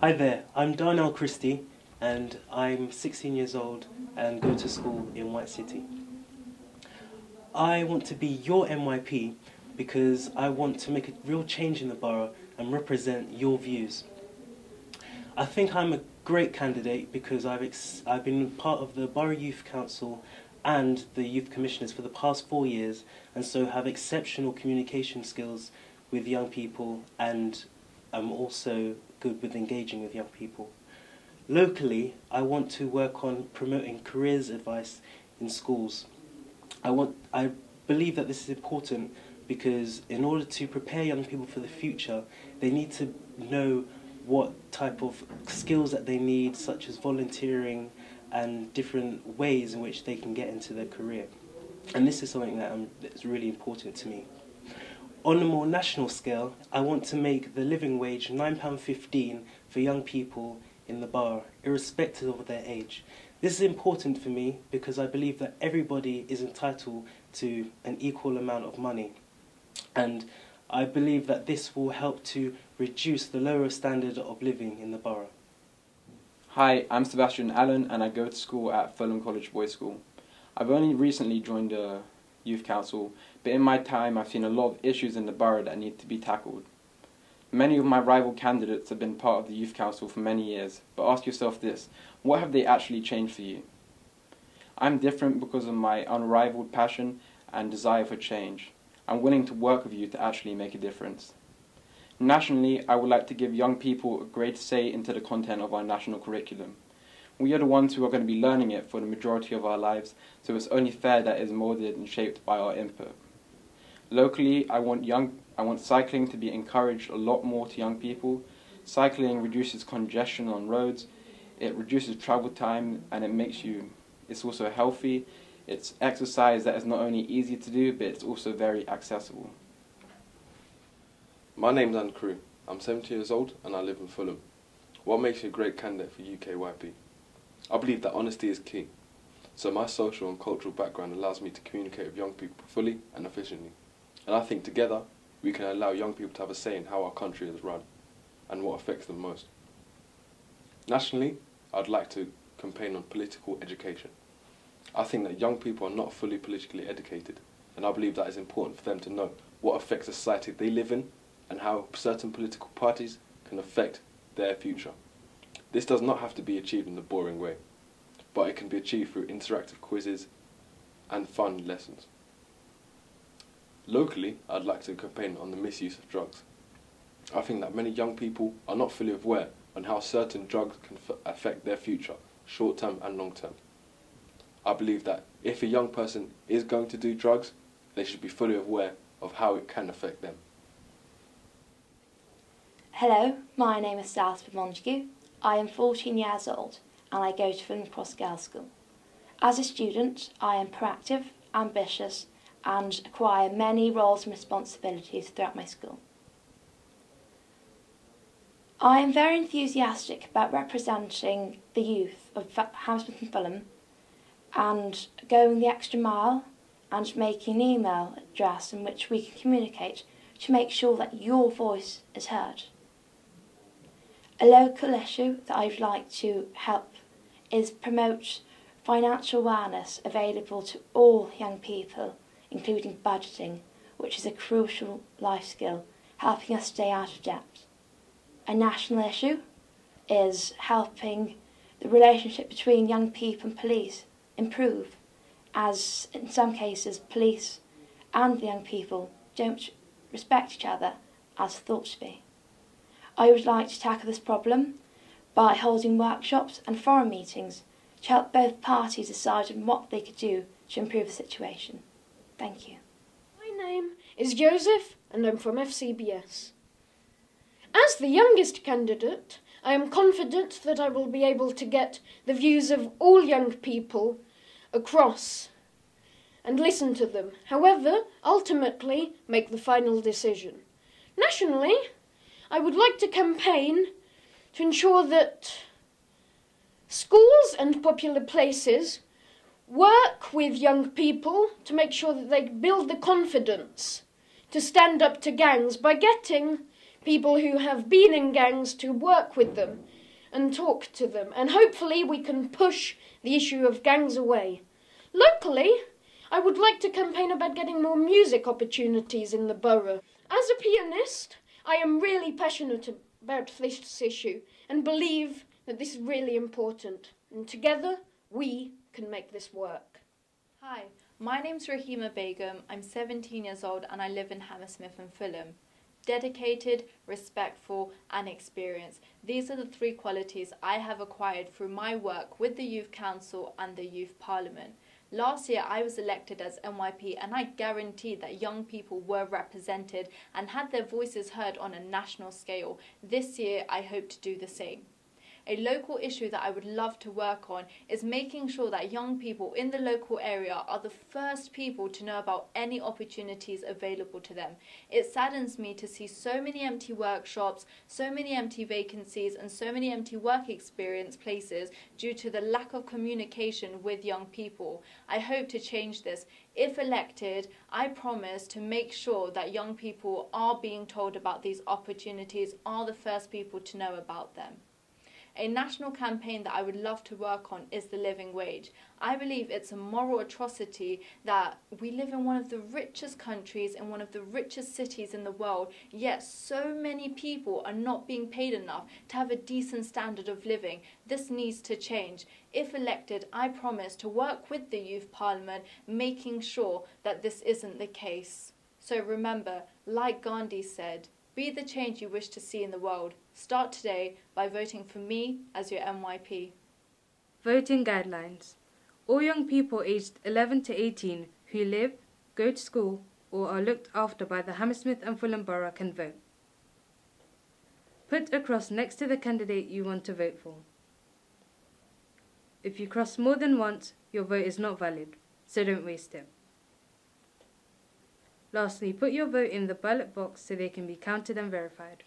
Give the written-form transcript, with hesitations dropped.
Hi there, I'm Darnell Christie and I'm 16 years old and go to school in White City. I want to be your NYP because I want to make a real change in the borough and represent your views. I think I'm a great candidate because I've been part of the Borough Youth Council and the Youth Commissioners for the past 4 years, and so have exceptional communication skills with young people, and I'm also good with engaging with young people. Locally, I want to work on promoting careers advice in schools. I believe that this is important because in order to prepare young people for the future, they need to know what type of skills that they need, such as volunteering and different ways in which they can get into their career. And this is something that's really important to me. On a more national scale, I want to make the living wage £9.15 for young people in the borough, irrespective of their age. This is important for me because I believe that everybody is entitled to an equal amount of money. And I believe that this will help to reduce the lower standard of living in the borough. Hi, I'm Sebastian Allen and I go to school at Fulham College Boys School. I've only recently joined the Youth Council, but in my time I've seen a lot of issues in the borough that need to be tackled. Many of my rival candidates have been part of the Youth Council for many years, but ask yourself this: what have they actually changed for you? I'm different because of my unrivaled passion and desire for change. I'm willing to work with you to actually make a difference. Nationally, I would like to give young people a greater say into the content of our national curriculum. We are the ones who are going to be learning it for the majority of our lives, so it's only fair that it is moulded and shaped by our input. Locally, I want cycling to be encouraged a lot more to young people. Cycling reduces congestion on roads, it reduces travel time, and it's also healthy. It's exercise that is not only easy to do, but it's also very accessible. My name's Anne Crew. I'm 70 years old and I live in Fulham. What makes you a great candidate for UKYP? I believe that honesty is key. So my social and cultural background allows me to communicate with young people fully and efficiently. And I think together we can allow young people to have a say in how our country is run and what affects them most. Nationally, I'd like to campaign on political education. I think that young people are not fully politically educated, and I believe that it's important for them to know what affects the society they live in and how certain political parties can affect their future. This does not have to be achieved in a boring way, but it can be achieved through interactive quizzes and fun lessons. Locally, I'd like to campaign on the misuse of drugs. I think that many young people are not fully aware on how certain drugs can affect their future, short-term and long-term. I believe that if a young person is going to do drugs, they should be fully aware of how it can affect them. Hello, my name is Salsford Montague. I am 14 years old and I go to Fulham Cross Girls' School. As a student, I am proactive, ambitious and acquire many roles and responsibilities throughout my school. I am very enthusiastic about representing the youth of Hammersmith and Fulham and going the extra mile and making an email address in which we can communicate to make sure that your voice is heard. A local issue that I'd like to help is promote financial awareness available to all young people, including budgeting, which is a crucial life skill, helping us stay out of debt. A national issue is helping the relationship between young people and police improve, as in some cases police and the young people don't respect each other as thought to be. I would like to tackle this problem by holding workshops and forum meetings to help both parties decide on what they could do to improve the situation. Thank you. My name is Joseph and I'm from FCBS. As the youngest candidate, I am confident that I will be able to get the views of all young people across and listen to them. However, ultimately make the final decision. Nationally, I would like to campaign to ensure that schools and popular places work with young people to make sure that they build the confidence to stand up to gangs by getting people who have been in gangs to work with them and talk to them, and hopefully we can push the issue of gangs away. Locally, I would like to campaign about getting more music opportunities in the borough. As a pianist, I am really passionate about this issue and believe that this is really important. And together, we can make this work. Hi, my name's Rahima Begum. I'm 17 years old and I live in Hammersmith and Fulham. Dedicated, respectful and experienced. These are the three qualities I have acquired through my work with the Youth Council and the Youth Parliament. Last year I was elected as NYP and I guaranteed that young people were represented and had their voices heard on a national scale. This year I hope to do the same. A local issue that I would love to work on is making sure that young people in the local area are the first people to know about any opportunities available to them. It saddens me to see so many empty workshops, so many empty vacancies and so many empty work experience places due to the lack of communication with young people. I hope to change this. If elected, I promise to make sure that young people are being told about these opportunities, are the first people to know about them. A national campaign that I would love to work on is the living wage. I believe it's a moral atrocity that we live in one of the richest countries, in one of the richest cities in the world, yet so many people are not being paid enough to have a decent standard of living. This needs to change. If elected, I promise to work with the Youth Parliament, making sure that this isn't the case. So remember, like Gandhi said, be the change you wish to see in the world. Start today by voting for me as your NYP. Voting guidelines. All young people aged 11 to 18 who live, go to school, or are looked after by the Hammersmith and Fulham Borough can vote. Put a cross next to the candidate you want to vote for. If you cross more than once, your vote is not valid, so don't waste it. Lastly, put your vote in the ballot box so they can be counted and verified.